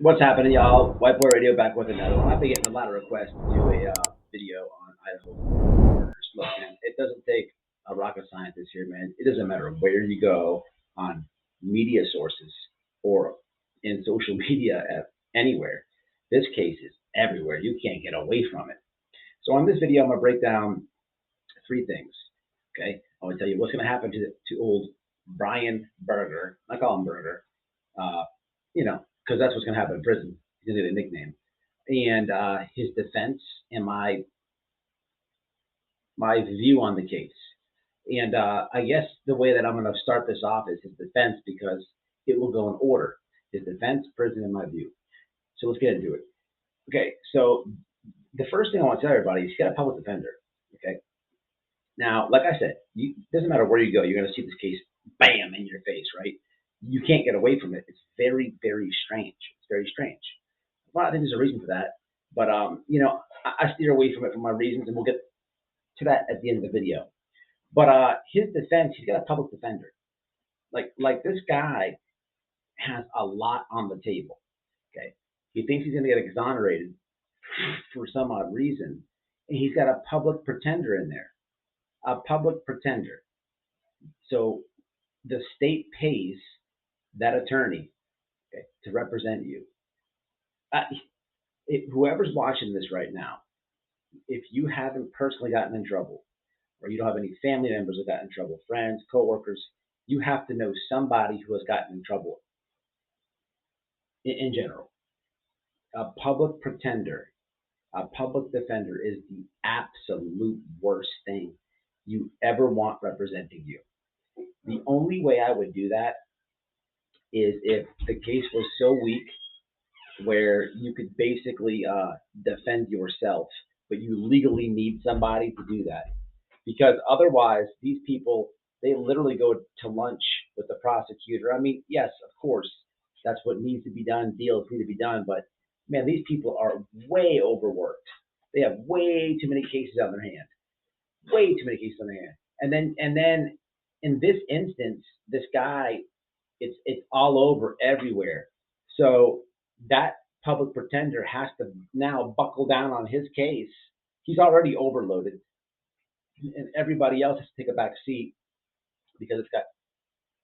What's happening, y'all? White Boy Radio back with another one. I've been getting a lot of requests to do a video on Idaho murders. Look, man, it doesn't take a rocket scientist here, man. It doesn't matter where you go on media sources or in social media anywhere. This case is everywhere. You can't get away from it. So on this video, I'm gonna break down three things. Okay, I'm gonna tell you what's gonna happen to old Bryan Kohberger. I call him Burger. Uh, because that's what's going to happen in prison. He's going to get a nickname. And his defense and my view on the case. And I guess the way that I'm going to start this off is his defense because it will go in order. His defense, prison, and my view. So let's get into it. Okay, so the first thing I want to tell everybody is you got a public defender. Okay. Now, like I said, it doesn't matter where you go, you're going to see this case, bam, in your face, right? You can't get away from it. It's very, very strange. It's very strange. Well, I think there's a reason for that, but I steer away from it for my reasons, and we'll get to that at the end of the video. But his defense, he's got a public defender. Like this guy has a lot on the table. Okay, he thinks he's going to get exonerated for some odd reason, and he's got a public pretender in there. A public pretender. So the state pays that attorney, okay, to represent you. Whoever's watching this right now, if you haven't personally gotten in trouble, or you don't have any family members who got in trouble, friends, coworkers, you have to know somebody who has gotten in trouble in general. A public pretender, a public defender is the absolute worst thing you ever want representing you. The only way I would do that is if the case was so weak where you could basically defend yourself, but you legally need somebody to do that. Because otherwise, these people, they literally go to lunch with the prosecutor. I mean, yes, of course, that's what needs to be done, deals need to be done, but man, these people are way overworked. They have way too many cases on their hand. Way too many cases on their hand. And then in this instance, this guy, it's all over everywhere. So that public pretender has to now buckle down on his case. He's already overloaded, and everybody else has to take a back seat because it's got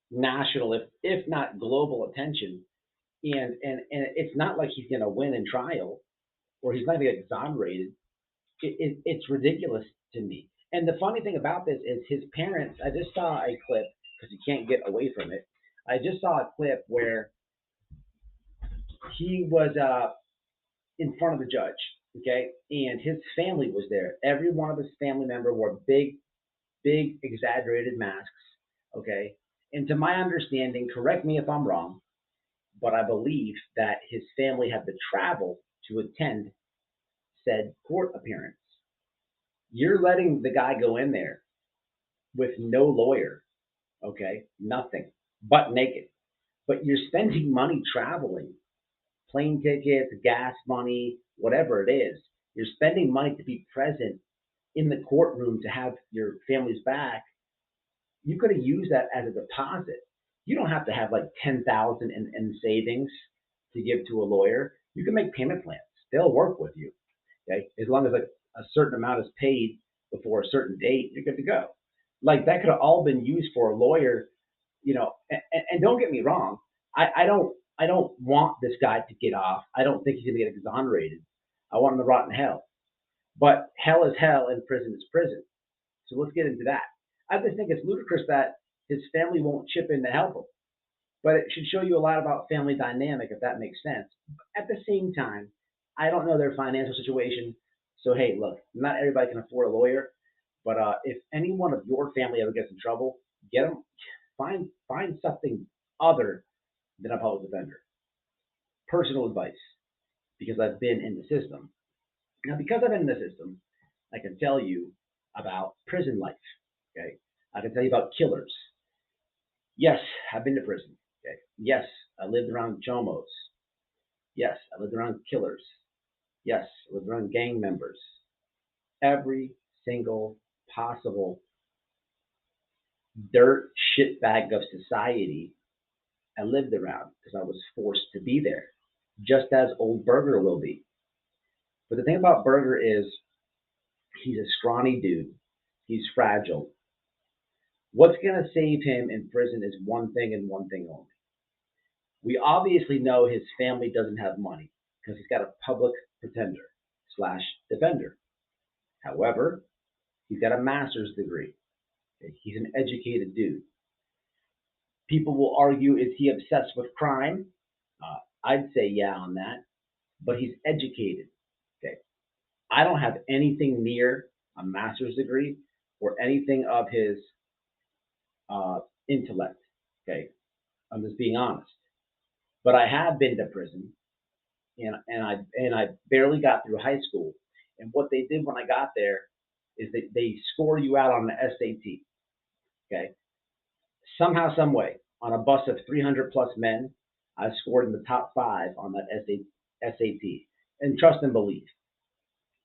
national, if not global, attention. And it's not like he's going to win in trial or he's not going to get exonerated. It's ridiculous to me. And the funny thing about this is his parents. I just saw a clip because you can't get away from it. I just saw a clip where he was in front of the judge, okay, and his family was there. Every one of his family member wore big, exaggerated masks, okay. And to my understanding, correct me if I'm wrong, but I believe that his family had to travel to attend said court appearance. You're letting the guy go in there with no lawyer, okay, nothing, butt naked, but you're spending money traveling, plane tickets, gas money, whatever it is. You're spending money to be present in the courtroom to have your family's back. You could have used that as a deposit. You don't have to have like 10,000 in savings to give to a lawyer. You can make payment plans. They'll work with you. Okay, as long as like a certain amount is paid before a certain date, you're good to go. Like that could have all been used for a lawyer, And don't get me wrong, I don't want this guy to get off. I don't think he's gonna get exonerated. I want him to rot in hell. But hell is hell and prison is prison. So let's get into that. I just think it's ludicrous that his family won't chip in to help him. But it should show you a lot about family dynamic, if that makes sense. At the same time, I don't know their financial situation. So hey, look, not everybody can afford a lawyer. But if any one of your family ever gets in trouble, get them. Find something other than a public defender. Personal advice, because I've been in the system. Now, because I've been in the system, I can tell you about prison life. Okay, I can tell you about killers. Yes, I've been to prison. Okay, yes, I lived around chomos. Yes, I lived around killers. Yes, I lived around gang members. Every single possible dirt shitbag of society I lived around because I was forced to be there. just as old Berger will be. But the thing about Berger is he's a scrawny dude. He's fragile. What's going to save him in prison is one thing and one thing only. We obviously know his family doesn't have money because he's got a public pretender slash defender. However, he's got a master's degree. Okay? He's an educated dude. People will argue, is he obsessed with crime? I'd say yeah on that, but he's educated. Okay, I don't have anything near a master's degree or anything of his intellect. Okay, I'm just being honest. But I have been to prison, and I barely got through high school. And what they did when I got there is they score you out on the SAT. Okay, somehow, some way, on a bus of 300 plus men, I scored in the top five on that SAT. And trust and believe,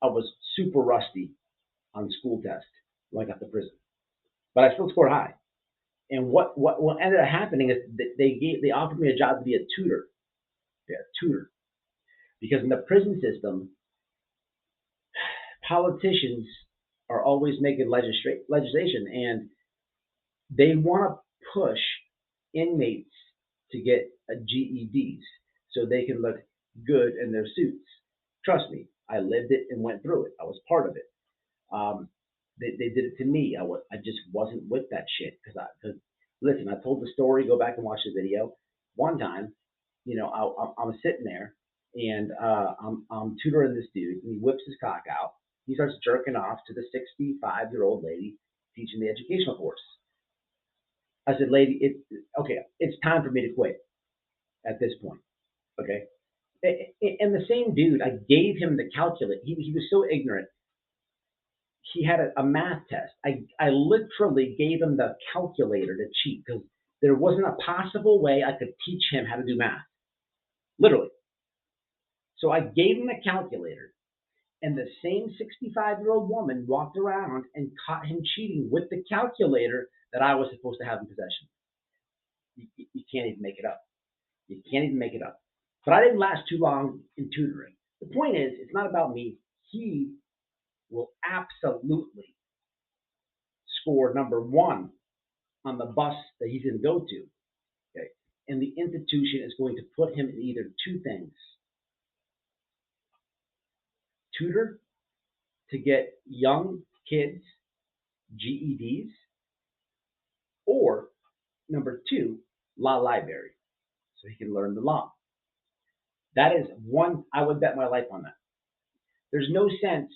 I was super rusty on the school test when I got to prison, but I still scored high. And what ended up happening is that they offered me a job to be a tutor. Yeah, tutor. Because in the prison system, politicians are always making legislation, and they want to push inmates to get a GEDs so they can look good in their suits. Trust me, I lived it and went through it. I was part of it. Um, they did it to me. I just wasn't with that shit because listen, I told the story. Go back and watch the video. One time, I'm sitting there and I'm tutoring this dude, and he whips his cock out. He starts jerking off to the 65-year-old lady teaching the educational course. I said, lady, okay. It's time for me to quit at this point. Okay. And the same dude, I gave him the calculator. He was so ignorant. He had a math test. I literally gave him the calculator to cheat because there wasn't a possible way I could teach him how to do math. Literally. So I gave him the calculator, and the same 65-year-old woman walked around and caught him cheating with the calculator that I was supposed to have in possession. You can't even make it up. You can't even make it up. But I didn't last too long in tutoring. The point is, it's not about me. He will absolutely score number one on the bus that he's going to go to. Okay? And the institution is going to put him in either two things: tutor to get young kids GEDs, or number two, law library, so he can learn the law. That is one, I would bet my life on that. There's no sense.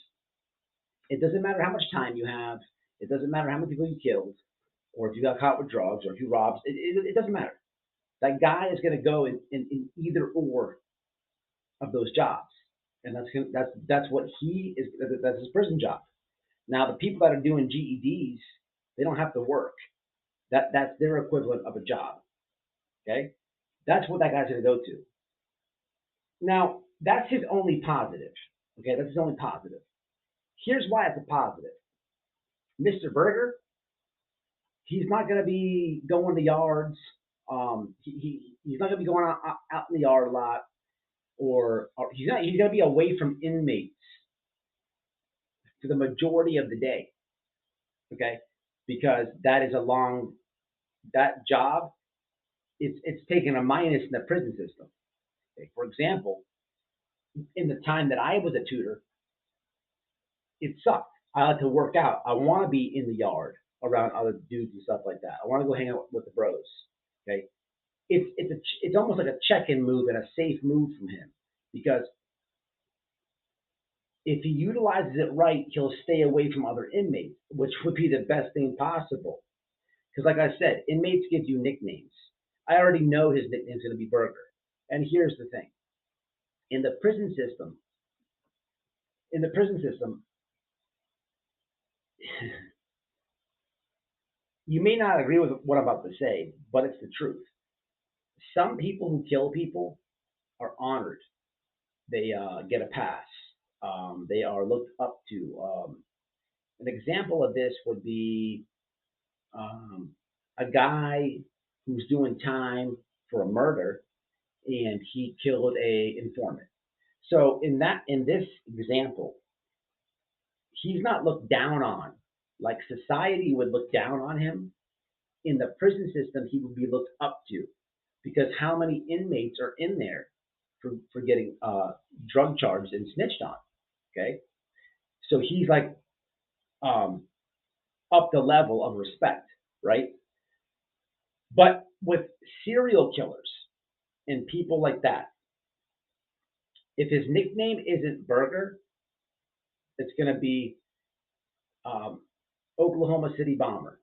It doesn't matter how much time you have. It doesn't matter how many people you killed, or if you got caught with drugs, or if you robbed. It doesn't matter. That guy is going to go in either or of those jobs, and that's what he is. That's his prison job. Now, the people that are doing GEDs, they don't have to work. That's their equivalent of a job. Okay, that's what that guy's going to go to. Now, that's his only positive. Okay, that's his only positive. Here's why it's a positive. Mr. Berger, he's not going to be going to yards. He's not going to be going out in the yard a lot, or he's not. He's going to be away from inmates for the majority of the day. Okay, because that is a long that job. It's taking a minus in the prison system. Okay? For example, in the time that I was a tutor, it sucked. I like to work out. I want to be in the yard around other dudes and stuff like that. I want to go hang out with the bros. Okay, it's almost like a check-in move and a safe move from him, because if he utilizes it right, he'll stay away from other inmates, which would be the best thing possible. Because, like I said, inmates give you nicknames. I already know his nickname's going to be Burger. And here's the thing: in the prison system, in the prison system, you may not agree with what I'm about to say, but it's the truth. Some people who kill people are honored. They get a pass. They are looked up to. An example of this would be um, a guy who's doing time for a murder, and he killed a informant. So in this example, he's not looked down on like society would look down on him. In the prison system, he would be looked up to because how many inmates are in there for getting drug charged and snitched on? Okay, so he's like um, up the level of respect, right? But with serial killers and people like that, if his nickname isn't Burger, it's going to be um, Oklahoma City Bomber,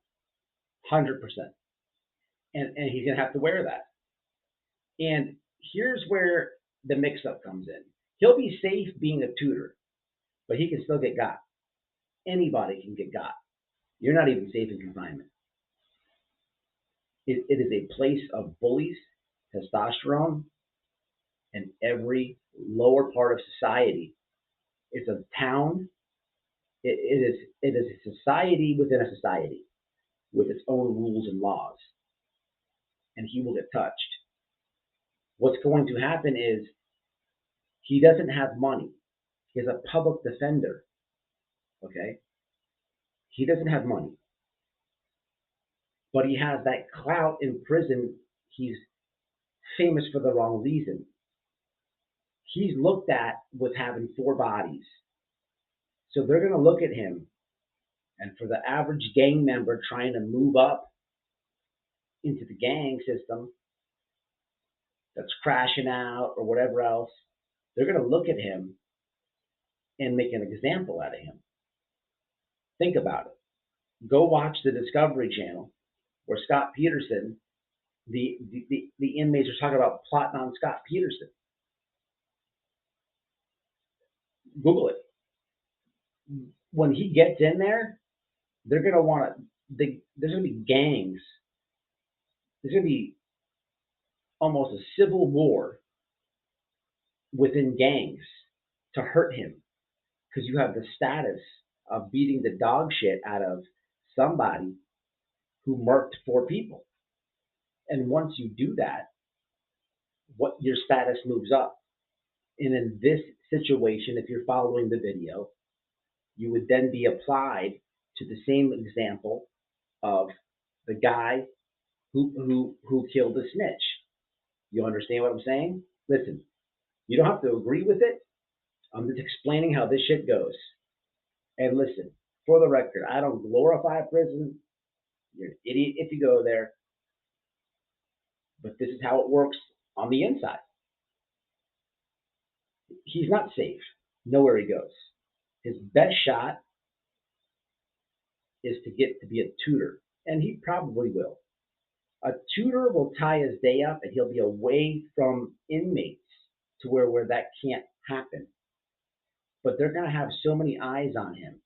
100%. And he's going to have to wear that. And here's where the mix up comes in. He'll be safe being a tutor, but he can still get got. Anybody can get got. You're not even safe in confinement. It is a place of bullies, testosterone, and every lower part of society. It's a town. It is a society within a society with its own rules and laws, and he will get touched. What's going to happen is he doesn't have money. He's a public defender. Okay, he doesn't have money, but he has that clout in prison. He's famous for the wrong reason. He's looked at with having four bodies. So they're going to look at him. And for the average gang member trying to move up into the gang system that's crashing out or whatever else, they're going to look at him and make an example out of him. Think about it. Go watch the Discovery Channel where Scott Peterson, the inmates are talking about plotting on Scott Peterson. Google it. When he gets in there, they're going to want to, there's going to be gangs. There's going to be almost a civil war within gangs to hurt him because you have the status of beating the dog shit out of somebody who murked four people. And once you do that, what your status moves up. And in this situation, if you're following the video, you would then be applied to the same example of the guy who killed the snitch. You understand what I'm saying? Listen, you don't have to agree with it. I'm just explaining how this shit goes. And listen, for the record, I don't glorify prison. You're an idiot if you go there. But this is how it works on the inside. He's not safe. Nowhere he goes. His best shot is to get to be a tutor. And he probably will. A tutor will tie his day up and he'll be away from inmates to where that can't happen. But they're going to have so many eyes on him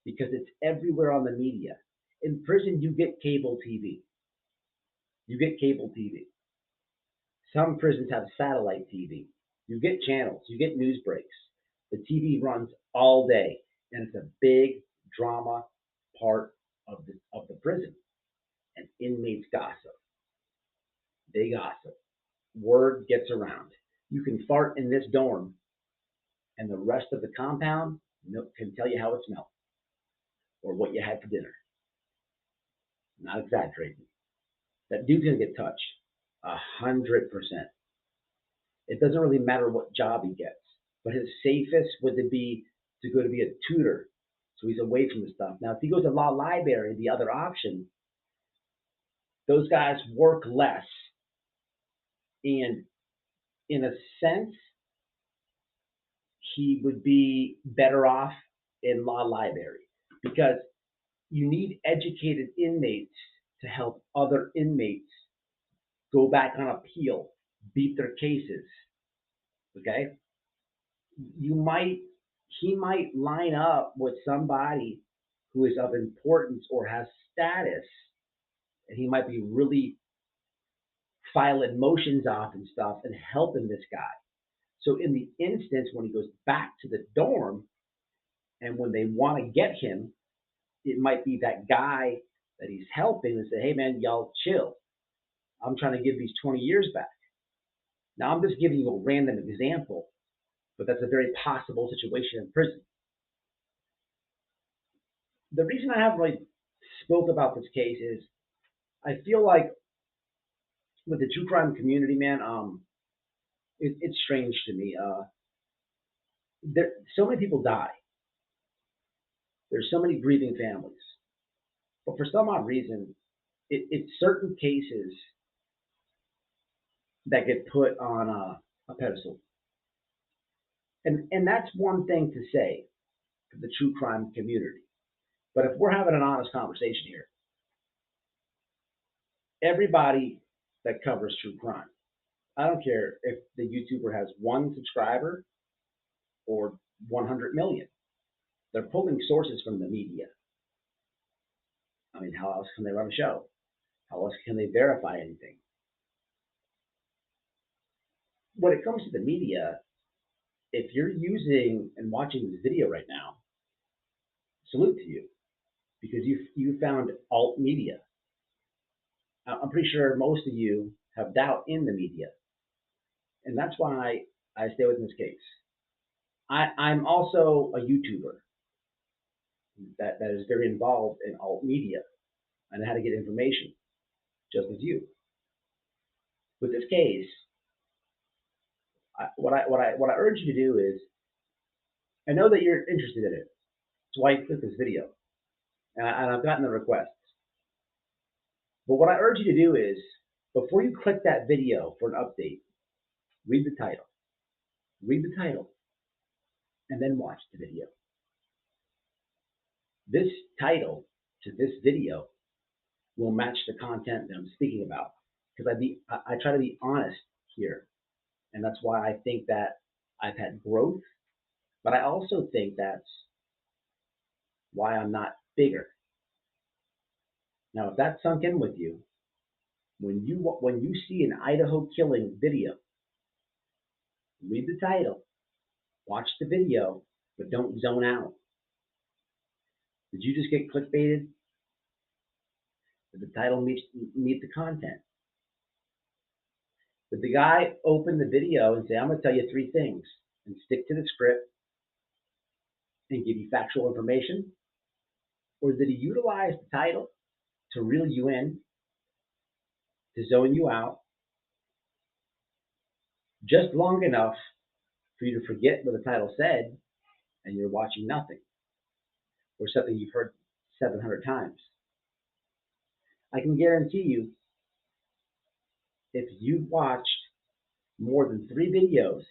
because it's everywhere on the media. In prison, you get cable TV. You get cable TV. Some prisons have satellite TV. You get channels. You get news breaks. The TV runs all day, and it's a big drama part of the prison. And inmates gossip. They gossip. Word gets around. You can fart in this dorm, and the rest of the compound can tell you how it smelled or what you had for dinner. Not exaggerating. That dude's gonna get touched, 100%. It doesn't really matter what job he gets, but his safest would be to go to be a tutor, so he's away from the stuff. Now, if he goes to law library, the other option, those guys work less, and in a sense, he would be better off in law library because you need educated inmates to help other inmates go back on appeal, beat their cases. Okay? He might line up with somebody who is of importance or has status, and he might be really filing motions off and stuff and helping this guy. So in the instance when he goes back to the dorm and when they want to get him, it might be that guy that he's helping and say, hey man, y'all chill. I'm trying to give these 20 years back. Now, I'm just giving you a random example, but that's a very possible situation in prison. The reason I haven't really spoke about this case is I feel like with the true crime community, man, it's strange to me. There, so many people die. There's so many grieving families, but for some odd reason, it's certain cases that get put on a pedestal, and that's one thing to say for the true crime community. But if we're having an honest conversation here, everybody that covers true crime, I don't care if the YouTuber has one subscriber or 100 million, they're pulling sources from the media. I mean, how else can they run a show? How else can they verify anything? When it comes to the media, if you're using and watching this video right now, salute to you because you found alt media. I'm pretty sure most of you have doubt in the media, and that's why I stay with this case. I'm also a YouTuber that is very involved in alt media and how to get information, just as you. With this case, what I urge you to do is, I know that you're interested in it. That's why you click this video, and I've gotten the requests. But what I urge you to do is, before you click that video for an update, read the title. Read the title, and then watch the video. This title to this video will match the content that I'm speaking about, because I try to be honest here, and that's why I think that I've had growth, but I also think that's why I'm not bigger. Now, if that sunk in with you, when you see an Idaho killing video, read the title, watch the video, but don't zone out. Did you just get clickbaited? Did the title meet the content? Did the guy open the video and say, I'm going to tell you 3 things and stick to the script and give you factual information? Or did he utilize the title to reel you in, to zone you out, just long enough for you to forget what the title said and you're watching nothing, or something you've heard 700 times? I can guarantee you, if you've watched more than 3 videos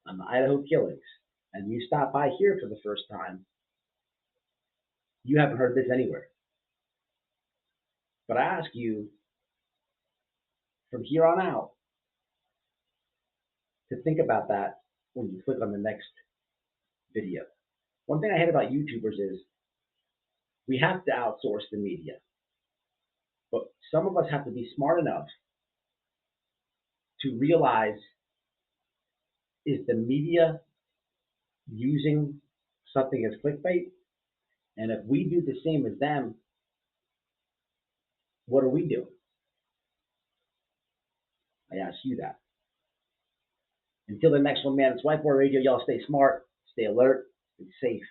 on the Idaho killings and you stop by here for the first time, you haven't heard this anywhere. But I ask you, from here on out, to think about that when you click on the next video. One thing I hate about YouTubers is we have to outsource the media, but some of us have to be smart enough to realize, is the media using something as clickbait? And if we do the same as them, what are we doing? I ask you that. Until the next one, man, it's Whiteboy Radio. Y'all stay smart, stay alert, stay safe.